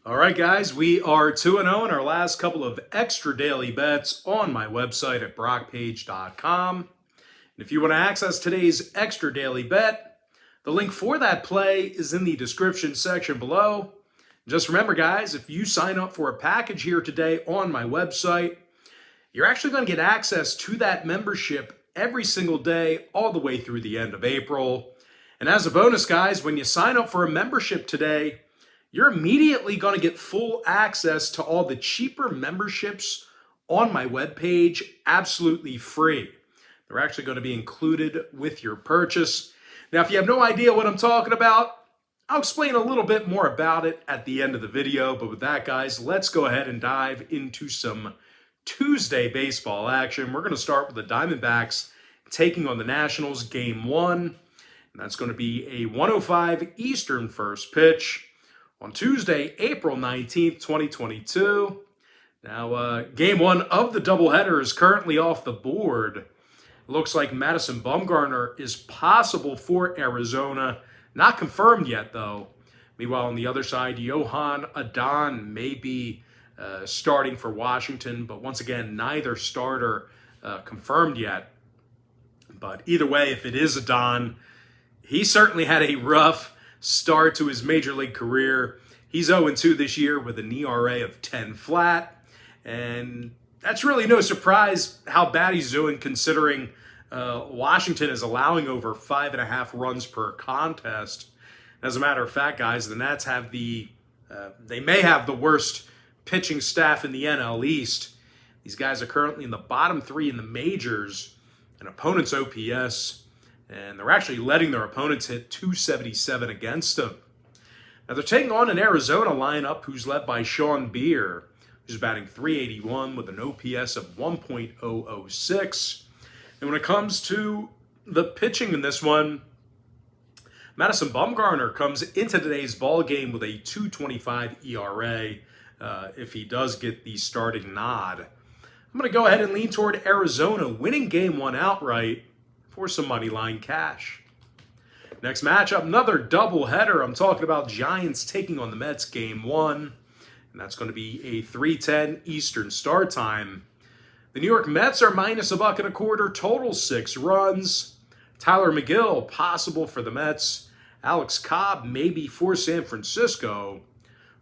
All right, guys, we are 2-0 in our last couple of extra daily bets on my website at brockpage.com. And if you want to access today's extra daily bet, the link for that play is in the description section below. Just remember, guys, if you sign up for a package here today on my website, you're actually going to get access to that membership every single day all the way through the end of April. And as a bonus, guys, when you sign up for a membership today, you're immediately going to get full access to all the cheaper memberships on my webpage, absolutely free. They're actually going to be included with your purchase. Now, if you have no idea what I'm talking about, I'll explain a little bit more about it at the end of the video. But with that, guys, let's go ahead and dive into some Tuesday baseball action. We're going to start with the Diamondbacks taking on the Nationals, Game 1. And that's going to be a 1:05 Eastern first pitch on Tuesday, April 19th, 2022. Now, Game 1 of the doubleheader is currently off the board. It looks like Madison Bumgarner is possible for Arizona. Not confirmed yet, though. Meanwhile, on the other side, Johan Adon may be starting for Washington, but once again, neither starter confirmed yet. But either way, if it is Adon, he certainly had a rough start to his major league career. He's 0-2 this year with an ERA of 10 flat. And that's really no surprise how bad he's doing, considering Washington is allowing over 5.5 runs per contest. As a matter of fact, guys, the Nats have they may have the worst pitching staff in the NL East. These guys are currently in the bottom 3 in the majors in opponents' OPS. And they're actually letting their opponents hit 277 against them. Now they're taking on an Arizona lineup who's led by Sean Beer, who's batting .381 with an OPS of 1.006. And when it comes to the pitching in this one, Madison Bumgarner comes into today's ball game with a 2.25 ERA if he does get the starting nod. I'm going to go ahead and lean toward Arizona winning Game 1 outright for some money line cash. Next matchup, another doubleheader. I'm talking about Giants taking on the Mets, Game 1. And that's going to be a 3:10 Eastern start time. The New York Mets are minus $1.25, total 6 runs. Tyler McGill, possible for the Mets. Alex Cobb, maybe for San Francisco.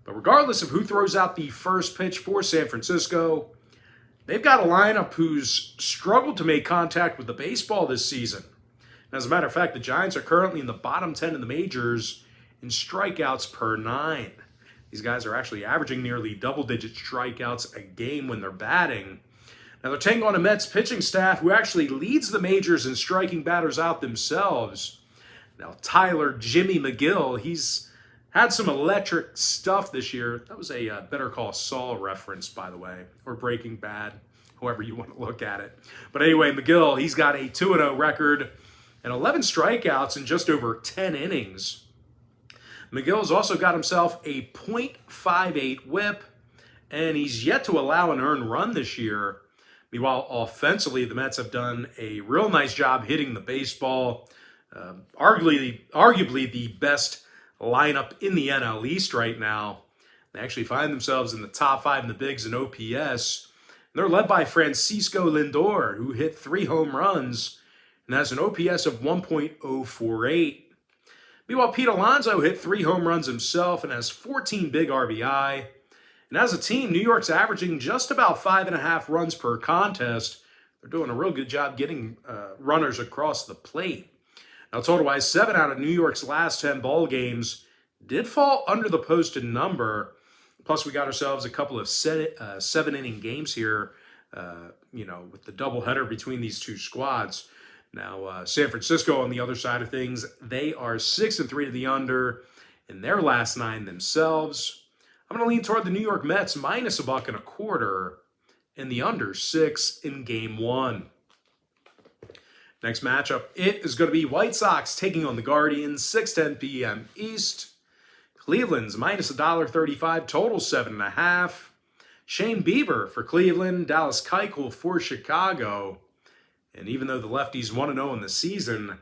But regardless of who throws out the first pitch for San Francisco, they've got a lineup who's struggled to make contact with the baseball this season. As a matter of fact, the Giants are currently in the bottom 10 in the majors in strikeouts per 9. These guys are actually averaging nearly double-digit strikeouts a game when they're batting. Now, they're taking on a Mets pitching staff who actually leads the majors in striking batters out themselves. Now, Tyler Jimmy McGill, he's had some electric stuff this year. That was a Better Call Saul reference, by the way, or Breaking Bad, however you want to look at it. But anyway, McGill, he's got a 2-0 record and 11 strikeouts in just over 10 innings. McGill's also got himself a .58 whip, and he's yet to allow an earned run this year. Meanwhile, offensively, the Mets have done a real nice job hitting the baseball. Arguably the best lineup in the NL East right now. They actually find themselves in the top 5 in the bigs in OPS. And they're led by Francisco Lindor, who hit 3 home runs and has an OPS of 1.048. Meanwhile, Pete Alonso hit 3 home runs himself and has 14 big RBI. And as a team, New York's averaging just about 5.5 runs per contest. They're doing a real good job getting runners across the plate. Now, total-wise, 7 out of New York's last 10 ball games did fall under the posted number. Plus, we got ourselves a couple of 7-inning games here, with the doubleheader between these two squads. Now, San Francisco, on the other side of things, they are 6-3 to the under in their last 9 themselves. I'm going to lean toward the New York Mets minus $1.25 in the under 6 in Game 1. Next matchup, it is going to be White Sox taking on the Guardians, 6:10 p.m. East. Cleveland's minus $1.35, total 7.5. Shane Bieber for Cleveland, Dallas Keuchel for Chicago. And even though the lefties 1-0 in the season,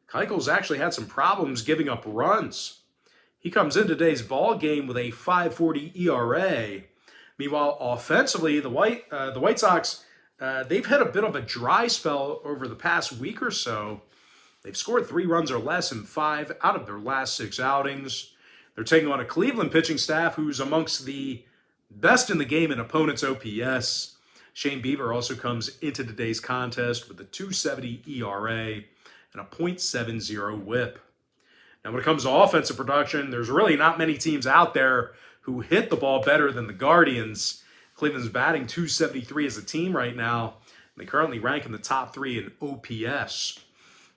Keuchel's actually had some problems giving up runs. He comes in today's ball game with a 5.40 ERA. Meanwhile, offensively, the White Sox, they've had a bit of a dry spell over the past week or so. They've scored 3 runs or less in 5 out of their last 6 outings. They're taking on a Cleveland pitching staff who's amongst the best in the game in opponents' OPS. Shane Bieber also comes into today's contest with a 2.70 ERA and a .70 whip. Now, when it comes to offensive production, there's really not many teams out there who hit the ball better than the Guardians. Cleveland's batting .273 as a team right now. They currently rank in the top 3 in OPS.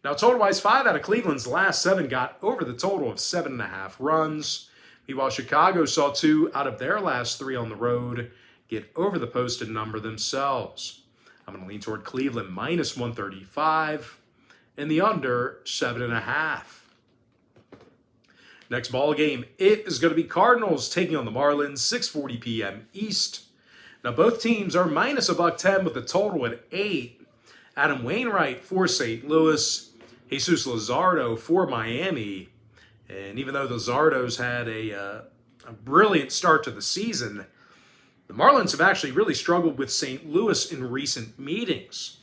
Now, total-wise, 5 out of Cleveland's last 7 got over the total of 7.5 runs. Meanwhile, Chicago saw 2 out of their last 3 on the road get over the posted number themselves. I'm going to lean toward Cleveland minus 135 and the under 7.5. Next ball game, it is going to be Cardinals taking on the Marlins, 6:40 p.m. East. Now, both teams are minus $1.10 with the total at 8. Adam Wainwright for St. Louis, Jesus Luzardo for Miami. And even though the Luzardos had a brilliant start to the season, the Marlins have actually really struggled with St. Louis in recent meetings.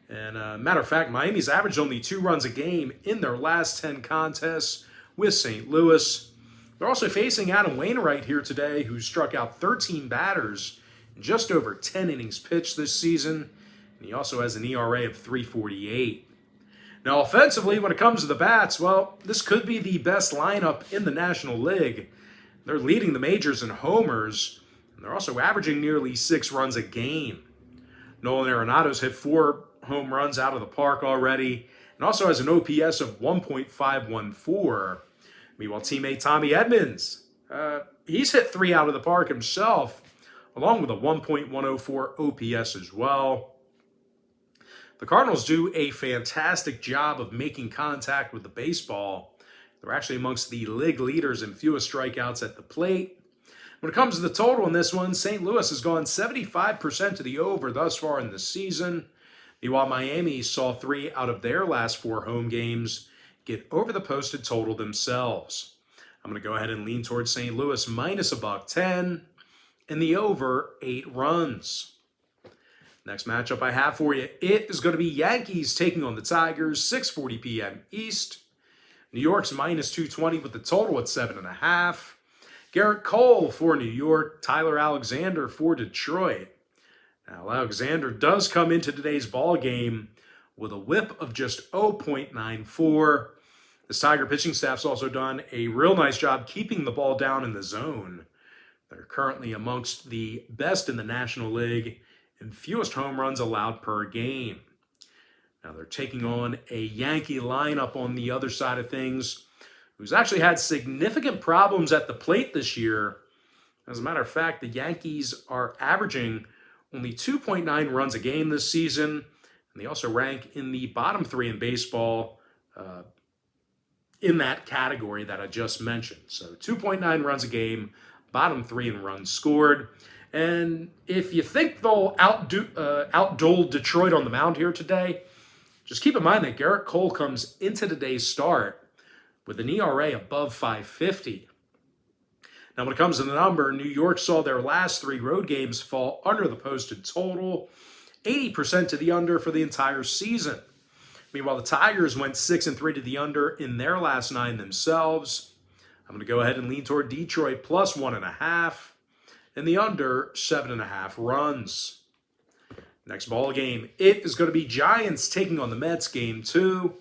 And matter of fact, Miami's averaged only 2 runs a game in their last 10 contests with St. Louis. They're also facing Adam Wainwright here today, who struck out 13 batters in just over 10 innings pitched this season. And he also has an ERA of 3.48. Now, offensively, when it comes to the bats, well, this could be the best lineup in the National League. They're leading the majors in homers, and they're also averaging nearly 6 runs a game. Nolan Arenado's hit 4 home runs out of the park already, and also has an OPS of 1.514. Meanwhile, teammate Tommy Edmonds, he's hit 3 out of the park himself, along with a 1.104 OPS as well. The Cardinals do a fantastic job of making contact with the baseball. They're actually amongst the league leaders in fewest strikeouts at the plate. When it comes to the total in this one, St. Louis has gone 75% to the over thus far in the season. Meanwhile, Miami saw 3 out of their last 4 home games get over the posted total themselves. I'm going to go ahead and lean towards St. Louis minus $1.10 and the over 8 runs. Next matchup I have for you, it is going to be Yankees taking on the Tigers, 6:40 p.m. East. New York's minus 220 with the total at 7.5. Garrett Cole for New York, Tyler Alexander for Detroit. Now, Alexander does come into today's ball game with a whip of just 0.94. This Tiger pitching staff's also done a real nice job keeping the ball down in the zone. They're currently amongst the best in the National League and fewest home runs allowed per game. Now they're taking on a Yankee lineup on the other side of things, who's actually had significant problems at the plate this year. As a matter of fact, the Yankees are averaging only 2.9 runs a game this season, and they also rank in the bottom 3 in baseball in that category that I just mentioned. So 2.9 runs a game, bottom 3 in runs scored. And if you think they'll outduel Detroit on the mound here today, just keep in mind that Garrett Cole comes into today's start with an ERA above 5.50. Now, when it comes to the number, New York saw their last 3 road games fall under the posted total, 80% to the under for the entire season. Meanwhile, the Tigers went 6-3 to the under in their last 9 themselves. I'm going to go ahead and lean toward Detroit plus 1.5. And the under 7.5 runs. Next ball game, it is going to be Giants taking on the Mets, game 2.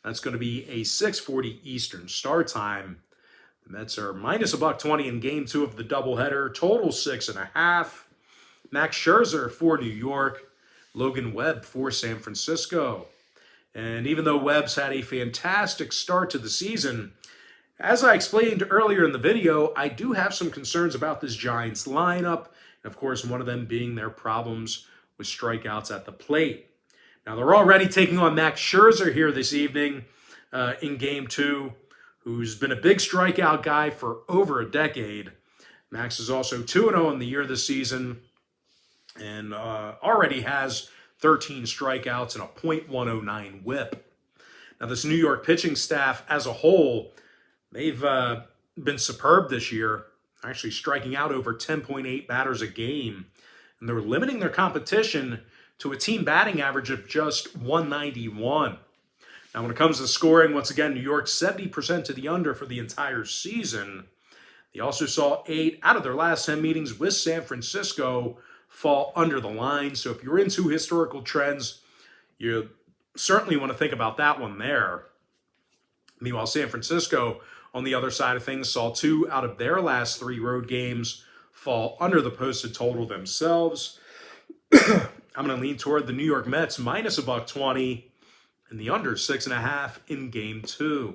That's going to be a 6:40 Eastern start time. The Mets are minus $1.20 in game 2 of the doubleheader, total 6.5. Max Scherzer for New York, Logan Webb for San Francisco. And even though Webb's had a fantastic start to the season, as I explained earlier in the video, I do have some concerns about this Giants lineup, and of course, one of them being their problems with strikeouts at the plate. Now, they're already taking on Max Scherzer here this evening in Game 2, who's been a big strikeout guy for over a decade. Max is also 2-0 in the year this season and already has 13 strikeouts and a .109 whip. Now, this New York pitching staff as a whole, they've been superb this year, actually striking out over 10.8 batters a game. And they're limiting their competition to a team batting average of just 191. Now, when it comes to scoring, once again, New York 70% to the under for the entire season. They also saw 8 out of their last 10 meetings with San Francisco fall under the line. So if you're into historical trends, you certainly want to think about that one there. Meanwhile, San Francisco, on the other side of things, saw 2 out of their last 3 road games fall under the posted total themselves. I'm going to lean toward the New York Mets minus $1.20 and the under 6.5 in Game 2.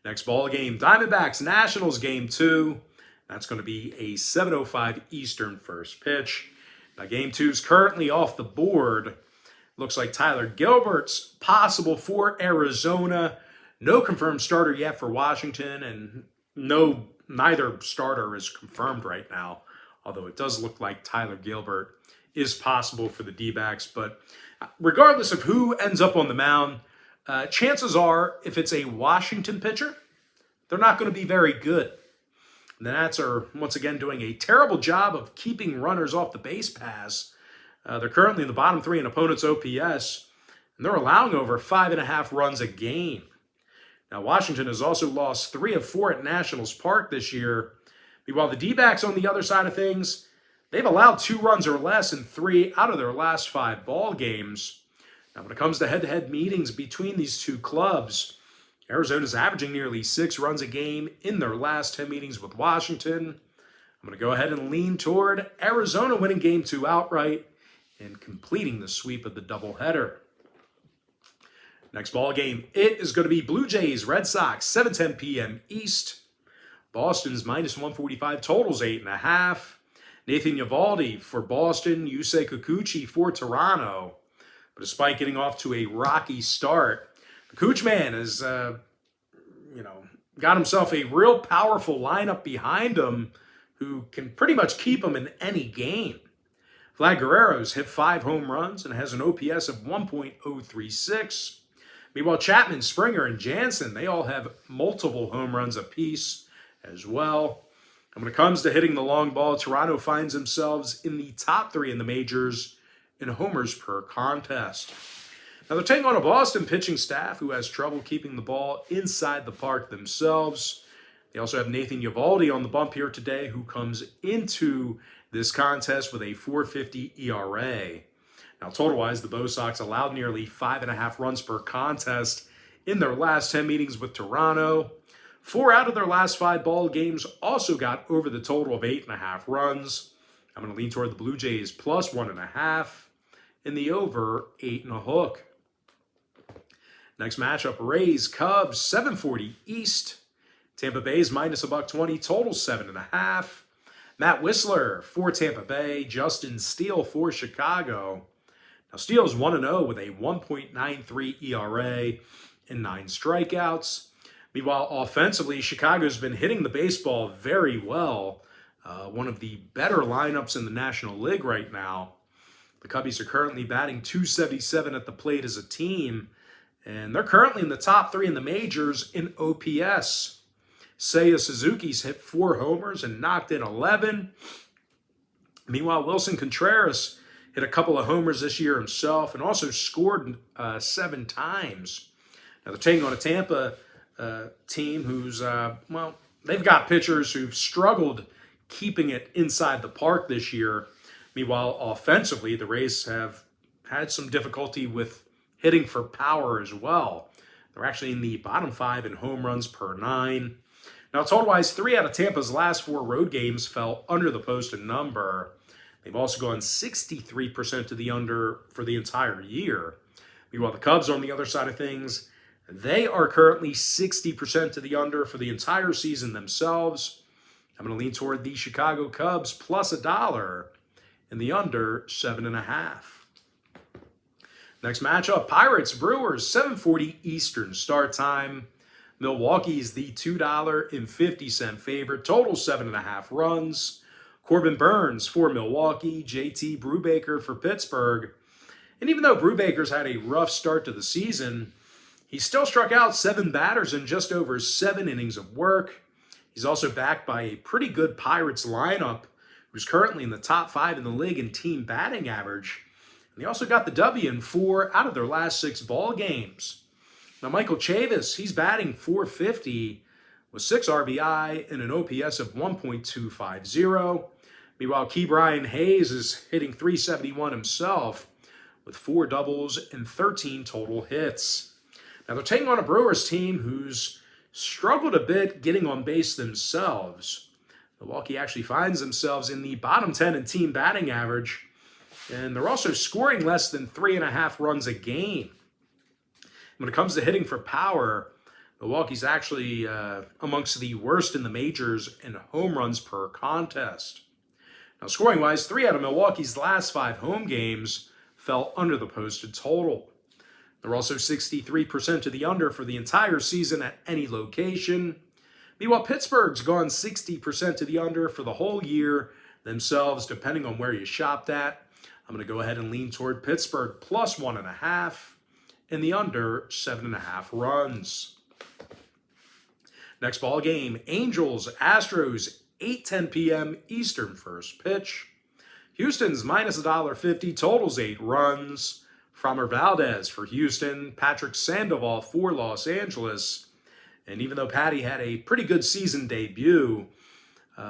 Next ball game, Diamondbacks Nationals Game 2. That's going to be a 7:05 Eastern first pitch. Now, Game 2 is currently off the board. Looks like Tyler Gilbert's possible for Arizona. No confirmed starter yet for Washington, and neither starter is confirmed right now, although it does look like Tyler Gilbert is possible for the D-backs. But regardless of who ends up on the mound, chances are, if it's a Washington pitcher, they're not going to be very good. The Nats are, once again, doing a terrible job of keeping runners off the base paths. They're currently in the bottom 3 in opponents' OPS, and they're allowing over 5.5 runs a game. Now, Washington has also lost 3 of 4 at Nationals Park this year. Meanwhile, the D-backs on the other side of things, they've allowed 2 runs or less in 3 out of their last 5 ball games. Now, when it comes to head-to-head meetings between these two clubs, Arizona's averaging nearly 6 runs a game in their last 10 meetings with Washington. I'm going to go ahead and lean toward Arizona winning Game 2 outright and completing the sweep of the doubleheader. Next ball game, it is going to be Blue Jays, Red Sox, 7:10 p.m. East. Boston's minus 145, totals 8.5. Nathan Eovaldi for Boston, Yusei Kikuchi for Toronto. But despite getting off to a rocky start, the Cooch man has, got himself a real powerful lineup behind him who can pretty much keep him in any game. Vlad Guerrero's hit 5 home runs and has an OPS of 1.036. Meanwhile, Chapman, Springer, and Jansen, they all have multiple home runs apiece as well. And when it comes to hitting the long ball, Toronto finds themselves in the top 3 in the majors in homers per contest. Now, they're taking on a Boston pitching staff who has trouble keeping the ball inside the park themselves. They also have Nathan Eovaldi on the bump here today, who comes into this contest with a 4.50 ERA. Now, total-wise, the Bo Sox allowed nearly 5.5 runs per contest in their last 10 meetings with Toronto. 4 out of their last 5 ball games also got over the total of 8.5 runs. I'm going to lean toward the Blue Jays plus 1.5 and the over 8.5. Next matchup, Rays, Cubs, 7:40 East. Tampa Bay's minus $1.20, total 7.5. Matt Whistler for Tampa Bay, Justin Steele for Chicago. Now, Steele's 1-0 with a 1.93 ERA and 9 strikeouts. Meanwhile, offensively, Chicago's been hitting the baseball very well. One of the better lineups in the National League right now. The Cubbies are currently batting .277 at the plate as a team, and they're currently in the top 3 in the majors in OPS. Seiya Suzuki's hit 4 homers and knocked in 11. Meanwhile, Wilson Contreras hit a couple of homers this year himself and also scored 7 times. Now, they're taking on a Tampa team who's, they've got pitchers who've struggled keeping it inside the park this year. Meanwhile, offensively, the Rays have had some difficulty with hitting for power as well. They're actually in the bottom 5 in home runs per 9. Now, total-wise, 3 out of Tampa's last 4 road games fell under the posted number. They've also gone 63% to the under for the entire year. Meanwhile, the Cubs, on the other side of things, they are currently 60% to the under for the entire season themselves. I'm going to lean toward the Chicago Cubs plus $1 and the under 7.5. Next matchup, Pirates, Brewers, 7:40 Eastern start time. Milwaukee's the $2.50 favorite, total 7.5 runs. Corbin Burns for Milwaukee, JT Brubaker for Pittsburgh. And even though Brubaker's had a rough start to the season, He still struck out 7 batters in just over 7 innings of work. He's also backed by a pretty good Pirates lineup, who's currently in the top 5 in the league in team batting average. And they also got the W in 4 out of their last 6 ball games. Now, Michael Chavis, he's batting .450 with 6 RBI and an OPS of 1.250. Meanwhile, Ke'Bryan Hayes is hitting .371 himself with 4 doubles and 13 total hits. Now, they're taking on a Brewers team who's struggled a bit getting on base themselves. Milwaukee actually finds themselves in the bottom 10 in team batting average, and they're also scoring less than 3.5 runs a game. When it comes to hitting for power, Milwaukee's actually amongst the worst in the majors in home runs per contest. Now, scoring-wise, 3 out of Milwaukee's last 5 home games fell under the posted total. They're also 63% to the under for the entire season at any location. Meanwhile, Pittsburgh's gone 60% to the under for the whole year themselves, depending on where you shopped at. I'm going to go ahead and lean toward Pittsburgh plus 1.5 and the under 7.5 runs. Next ball game, Angels, Astros, 8:10 p.m. Eastern first pitch. Houston's minus $1.50, totals 8 runs. Framber Valdez for Houston, Patrick Sandoval for Los Angeles. And even though Patty had a pretty good season debut,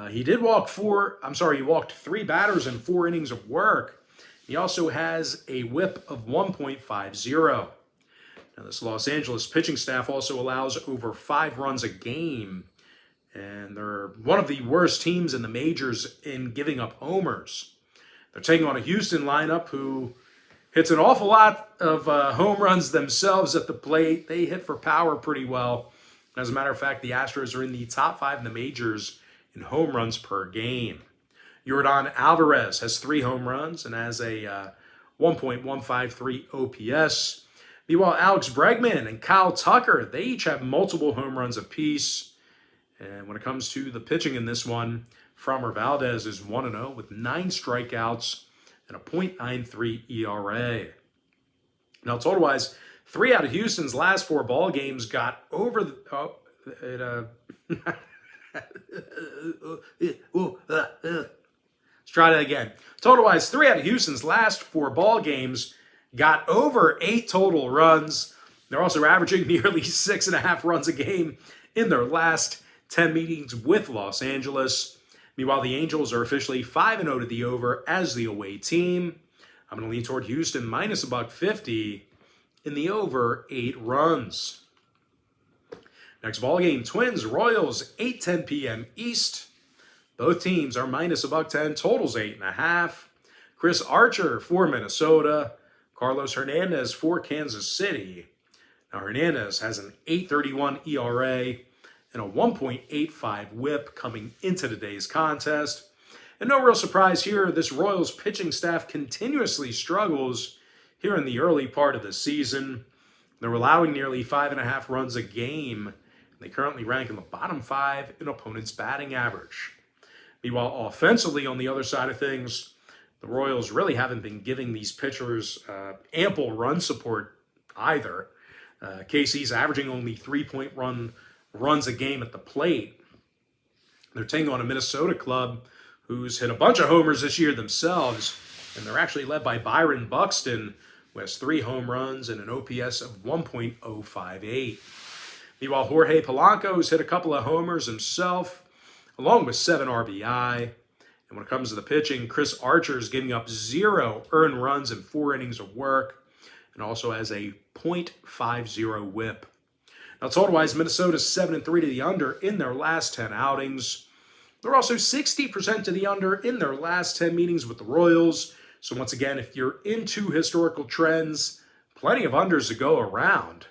he walked 3 batters in 4 innings of work. He also has a whip of 1.50. Now, this Los Angeles pitching staff also allows over 5 runs a game, and they're one of the worst teams in the majors in giving up homers. They're taking on a Houston lineup who hits an awful lot of home runs themselves at the plate. They hit for power pretty well. As a matter of fact, the Astros are in the top 5 in the majors in home runs per game. Yordan Alvarez has 3 home runs and has a 1.153 OPS. Meanwhile, Alex Bregman and Kyle Tucker, they each have multiple home runs apiece. And when it comes to the pitching in this one, Framber Valdez is 1-0 with 9 strikeouts and a .93 ERA. Now, total-wise, 3 out of Houston's last 4 ball games got over the... Let's try that again. Total-wise, 3 out of Houston's last 4 ball games got over 8 total runs. They're also averaging nearly 6.5 runs a game in their last 10 meetings with Los Angeles. Meanwhile, the Angels are officially 5-0 to the over as the away team. I'm going to lean toward Houston minus $1.50 in the over 8 runs. Next ball game, Twins, Royals, 8:10 p.m. East. Both teams are minus $1.10, totals 8.5. Chris Archer for Minnesota. Carlos Hernandez for Kansas City. Now, Hernandez has an .831 ERA and a 1.85 whip coming into today's contest. And no real surprise here, this Royals pitching staff continuously struggles here in the early part of the season. They're allowing nearly 5.5 runs a game. They currently rank in the bottom 5 in opponents' batting average. Meanwhile, offensively, on the other side of things, the Royals really haven't been giving these pitchers ample run support either. KC's averaging only 3-point runs a game at the plate. They're taking on a Minnesota club who's hit a bunch of homers this year themselves, and they're actually led by Byron Buxton, who has 3 home runs and an OPS of 1.058. Meanwhile, Jorge Polanco's hit a couple of homers himself, along with 7 RBI. And when it comes to the pitching, Chris Archer is giving up 0 earned runs in 4 innings of work and also has a .50 whip. Now, total-wise, Minnesota's 7-3 to the under in their last 10 outings. They're also 60% to the under in their last 10 meetings with the Royals. So once again, if you're into historical trends, plenty of unders to go around.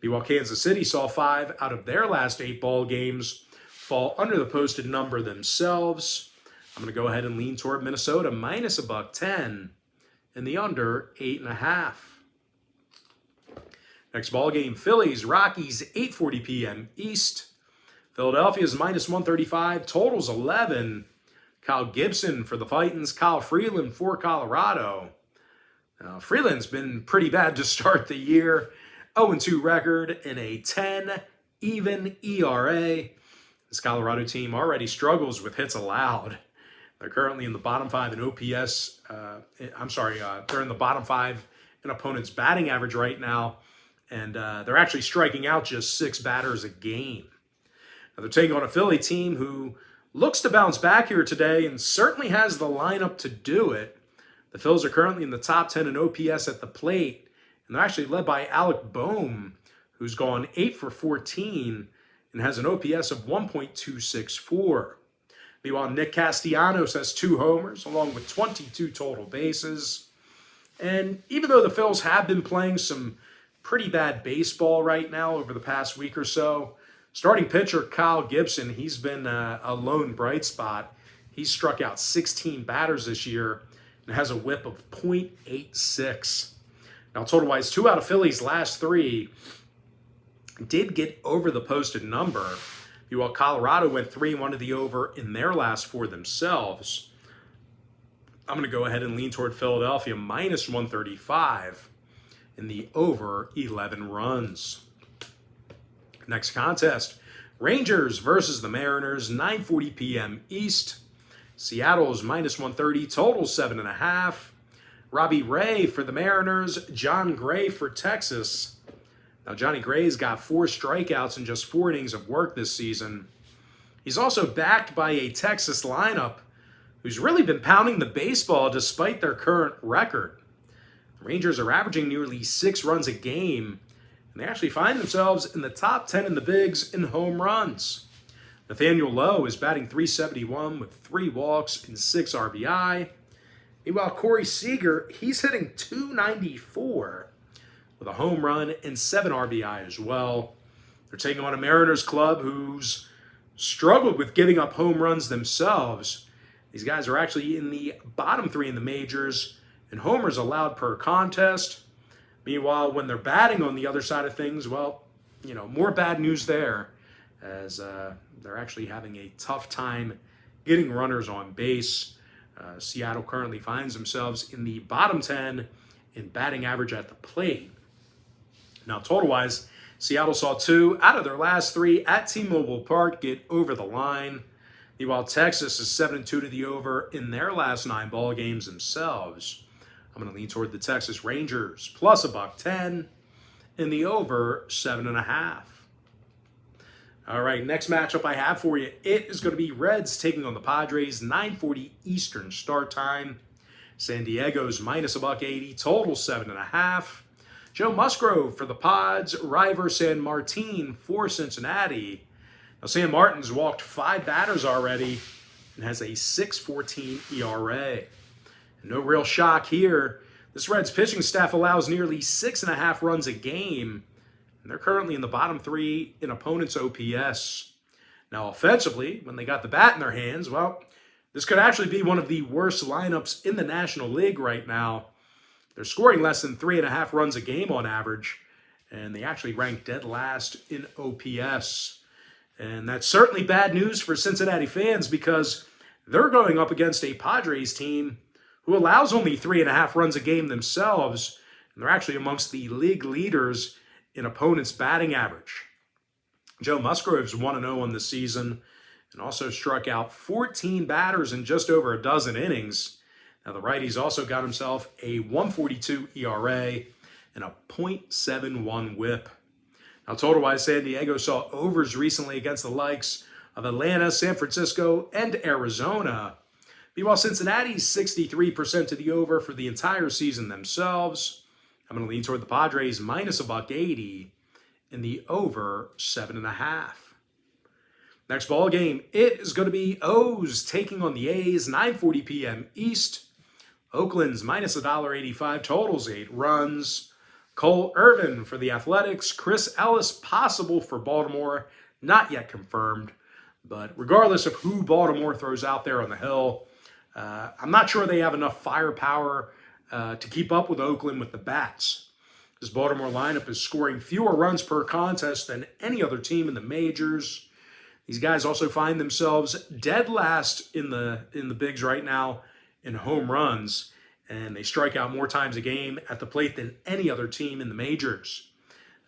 Meanwhile, Kansas City saw 5 out of their last 8 ball games fall under the posted number themselves. I'm going to go ahead and lean toward Minnesota minus $1.10 and the under 8.5. Next ball game, Phillies, Rockies, 8:40 p.m. East. Philadelphia's minus 135, totals 11. Kyle Gibson for the Titans, Kyle Freeland for Colorado. Freeland's been pretty bad to start the year. 0-2 record and a 10 even ERA. This Colorado team already struggles with hits allowed. They're currently in the bottom 5 in OPS. They're in the bottom 5 in opponents' batting average right now. And they're actually striking out just 6 batters a game. Now they're taking on a Philly team who looks to bounce back here today and certainly has the lineup to do it. The Phils are currently in the top 10 in OPS at the plate. And they're actually led by Alec Boehm, who's gone 8 for 14 and has an OPS of 1.264. Meanwhile, Nick Castellanos has 2 homers along with 22 total bases. And even though the Phils have been playing some pretty bad baseball right now over the past week or so, starting pitcher Kyle Gibson, he's been a lone bright spot. He's struck out 16 batters this year and has a whip of .86. Now, total-wise, 2 out of Philly's last 3 did get over the posted number. While Colorado went 3-1 to the over in their last 4 themselves. I'm going to go ahead and lean toward Philadelphia minus 135 in the over 11 runs. Next contest, Rangers versus the Mariners, 9:40 p.m. East. Seattle's minus 130, total 7.5. Robbie Ray for the Mariners, John Gray for Texas. Now, Johnny Gray's got 4 strikeouts in just 4 innings of work this season. He's also backed by a Texas lineup who's really been pounding the baseball despite their current record. The Rangers are averaging nearly 6 runs a game, and they actually find themselves in the top 10 in the bigs in home runs. Nathaniel Lowe is batting .371 with 3 walks and 6 RBI. Meanwhile, Corey Seager, he's hitting .294. with a home run and 7 RBI as well. They're taking on a Mariners club who's struggled with giving up home runs themselves. These guys are actually in the bottom 3 in the majors in homers allowed per contest. Meanwhile, when they're batting on the other side of things, well, more bad news there, as they're actually having a tough time getting runners on base. Seattle currently finds themselves in the bottom 10 in batting average at the plate. Now, total-wise, Seattle saw 2 out of their last 3 at T-Mobile Park get over the line. Meanwhile, Texas is 7-2 to the over in their last 9 ball games themselves. I'm going to lean toward the Texas Rangers plus $1.10 in the over 7.5. All right, next matchup I have for you, it is going to be Reds taking on the Padres, 9:40 Eastern start time. San Diego's minus $1.80, total 7.5. Joe Musgrove for the Pods, Ryver San Martin for Cincinnati. Now, San Martin's walked 5 batters already and has a 6.14 ERA. And no real shock here. This Reds pitching staff allows nearly 6.5 runs a game, and they're currently in the bottom 3 in opponents' OPS. Now, offensively, when they got the bat in their hands, well, this could actually be one of the worst lineups in the National League right now. They're scoring less than 3.5 runs a game on average, and they actually rank dead last in OPS. And that's certainly bad news for Cincinnati fans because they're going up against a Padres team who allows only 3.5 runs a game themselves, and they're actually amongst the league leaders in opponents' batting average. Joe Musgrove's 1-0 on the season and also struck out 14 batters in just over a dozen innings. Now, the righty's also got himself a 1.42 ERA and a .71 whip. Now, total-wise, San Diego saw overs recently against the likes of Atlanta, San Francisco, and Arizona. Meanwhile, Cincinnati's 63% to the over for the entire season themselves. I'm going to lean toward the Padres minus $1.80 in the over 7.5. Next ball game, it is going to be O's taking on the A's, 9:40 p.m. East. Oakland's minus $1.85, totals 8 runs. Cole Irvin for the Athletics, Chris Ellis possible for Baltimore, not yet confirmed. But regardless of who Baltimore throws out there on the hill, I'm not sure they have enough firepower to keep up with Oakland with the bats. This Baltimore lineup is scoring fewer runs per contest than any other team in the majors. These guys also find themselves dead last in the bigs right now in home runs, and they strike out more times a game at the plate than any other team in the majors.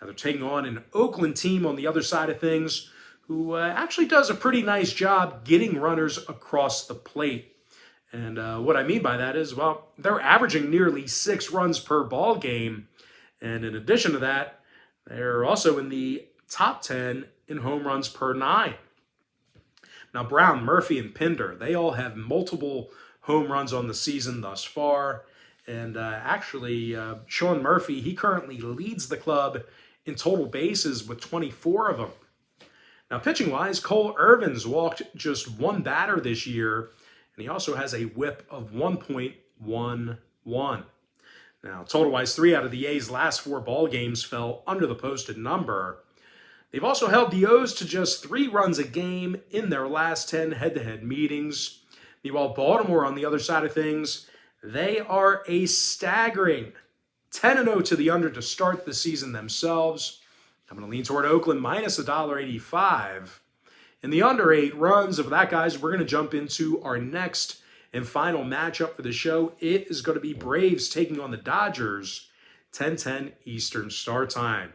Now they're taking on an Oakland team on the other side of things who actually does a pretty nice job getting runners across the plate. And what I mean by that is, well, they're averaging nearly 6 runs per ball game. And in addition to that, they're also in the top 10 in home runs per 9. Now, Brown, Murphy, and Pinder, they all have multiple home runs on the season thus far. And actually, Sean Murphy, he currently leads the club in total bases with 24 of them. Now, pitching-wise, Cole Irvin's walked just 1 batter this year, and he also has a whip of 1.11. Now, total-wise, 3 out of the A's last 4 ball games fell under the posted number. They've also held the O's to just 3 runs a game in their last 10 head-to-head meetings. Meanwhile, Baltimore, on the other side of things, they are a staggering 10-0 to the under to start the season themselves. I'm going to lean toward Oakland minus $1.85. In the under 8 runs, of that, guys, we're going to jump into our next and final matchup for the show. It is going to be Braves taking on the Dodgers, 10:10 Eastern start time.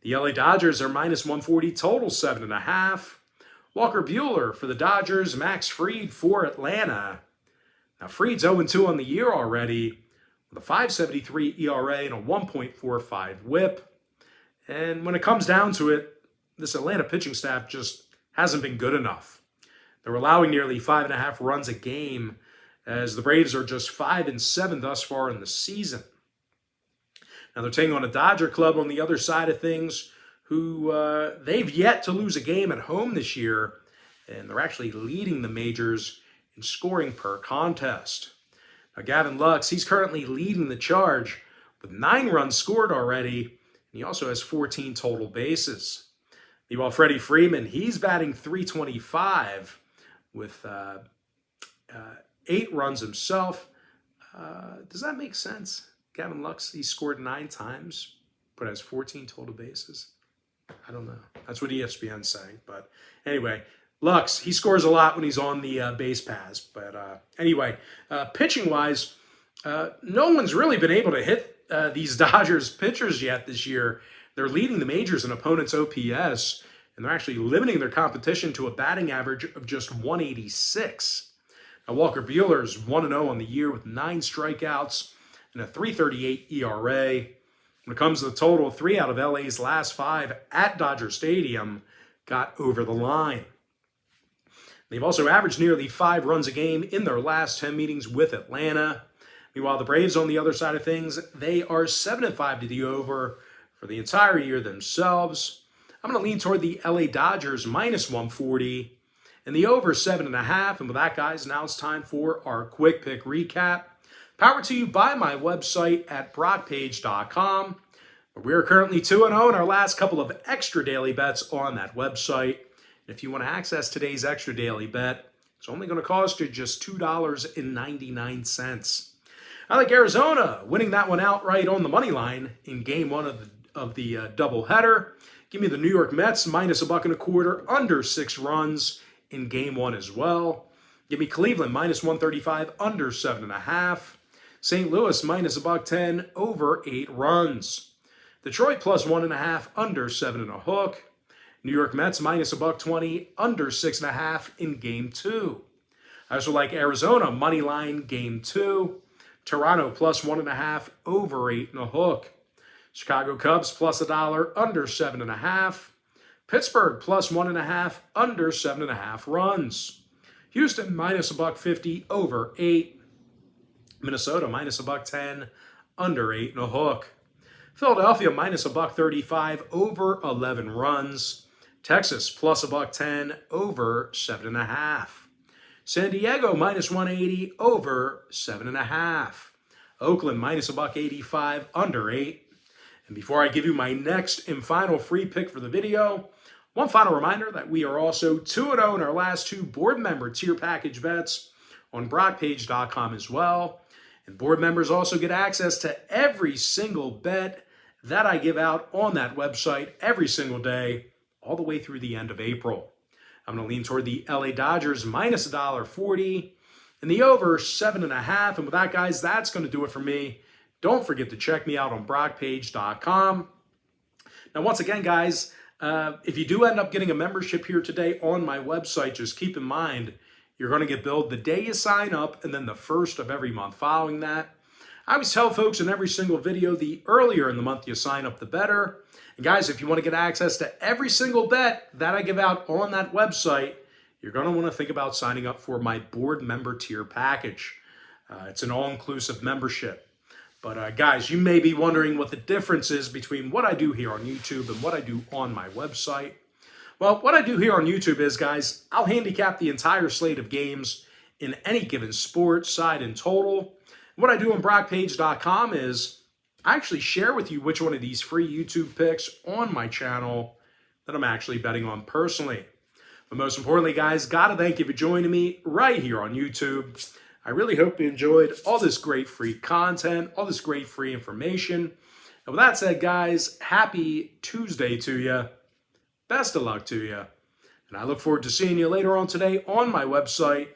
The LA Dodgers are minus 140, total 7.5. Walker Buehler for the Dodgers, Max Fried for Atlanta. Now, Fried's 0-2 on the year already with a 5.73 ERA and a 1.45 whip. And when it comes down to it, this Atlanta pitching staff just hasn't been good enough. They're allowing nearly 5.5 runs a game, as the Braves are just 5-7 thus far in the season. Now they're taking on a Dodger club on the other side of things, who they've yet to lose a game at home this year, and they're actually leading the majors in scoring per contest. Now Gavin Lux, he's currently leading the charge with 9 runs scored already, and he also has 14 total bases. Meanwhile, Freddie Freeman, he's batting .325 with 8 runs himself. Does that make sense? Gavin Lux, he scored 9 times, but has 14 total bases. I don't know. That's what ESPN's saying. But anyway, Lux, he scores a lot when he's on the base paths. But anyway, pitching-wise, no one's really been able to hit these Dodgers pitchers yet this year. They're leading the majors in opponents' OPS, and they're actually limiting their competition to a batting average of just 186. Now, Walker Buehler's 1-0 on the year with 9 strikeouts and a 3.38 ERA. When it comes to the total, 3 out of LA's last 5 at Dodger Stadium got over the line. They've also averaged nearly 5 runs a game in their last 10 meetings with Atlanta. Meanwhile, the Braves on the other side of things, they are 7-5 to the over for the entire year themselves. I'm going to lean toward the LA Dodgers minus 140 and the over 7.5. And with that, guys, now it's time for our quick pick recap. Powered to you by my website at brockpage.com. We are currently 2-0 in our last couple of extra daily bets on that website. And if you want to access today's extra daily bet, it's only going to cost you just $2.99. I like Arizona winning that one outright on the money line in game 1 of the doubleheader. Give me the New York Mets minus $1.25 under 6 runs in game 1 as well. Give me Cleveland minus 135 under 7.5. St. Louis minus $1.10 over 8 runs. Detroit plus 1.5 under 7.5. New York Mets minus $1.20 under 6.5 in game 2. I also like Arizona money line game 2. Toronto plus 1.5 over 8.5. Chicago Cubs plus $1 under 7.5. Pittsburgh plus 1.5 under 7.5 runs. Houston minus $1.50 over 8. Minnesota minus $1.10 under 8.5. Philadelphia minus $1.35 over 11 runs. Texas plus $1.10 over 7.5. San Diego minus 180 over 7.5. Oakland minus $1.85 under 8. And before I give you my next and final free pick for the video, one final reminder that we are also 2-0 in our last 2 board member tier package bets on brockpage.com as well. And board members also get access to every single bet that I give out on that website every single day, all the way through the end of April. I'm going to lean toward the LA Dodgers minus $1.40 and the over 7.5. And with that, guys, that's going to do it for me. Don't forget to check me out on brockpage.com. Now, once again, guys, if you do end up getting a membership here today on my website, just keep in mind, you're going to get billed the day you sign up and then the first of every month following that. I always tell folks in every single video, the earlier in the month you sign up, the better. And guys, if you want to get access to every single bet that I give out on that website, you're going to want to think about signing up for my board member tier package. It's an all-inclusive membership. But guys, you may be wondering what the difference is between what I do here on YouTube and what I do on my website. Well, what I do here on YouTube is, guys, I'll handicap the entire slate of games in any given sport, side, and total. What I do on BrockPage.com is I actually share with you which one of these free YouTube picks on my channel that I'm actually betting on personally. But most importantly, guys, gotta thank you for joining me right here on YouTube. I really hope you enjoyed all this great free content, all this great free information. And with that said, guys, happy Tuesday to you. Best of luck to you. And I look forward to seeing you later on today on my website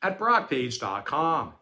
at BrockPage.com.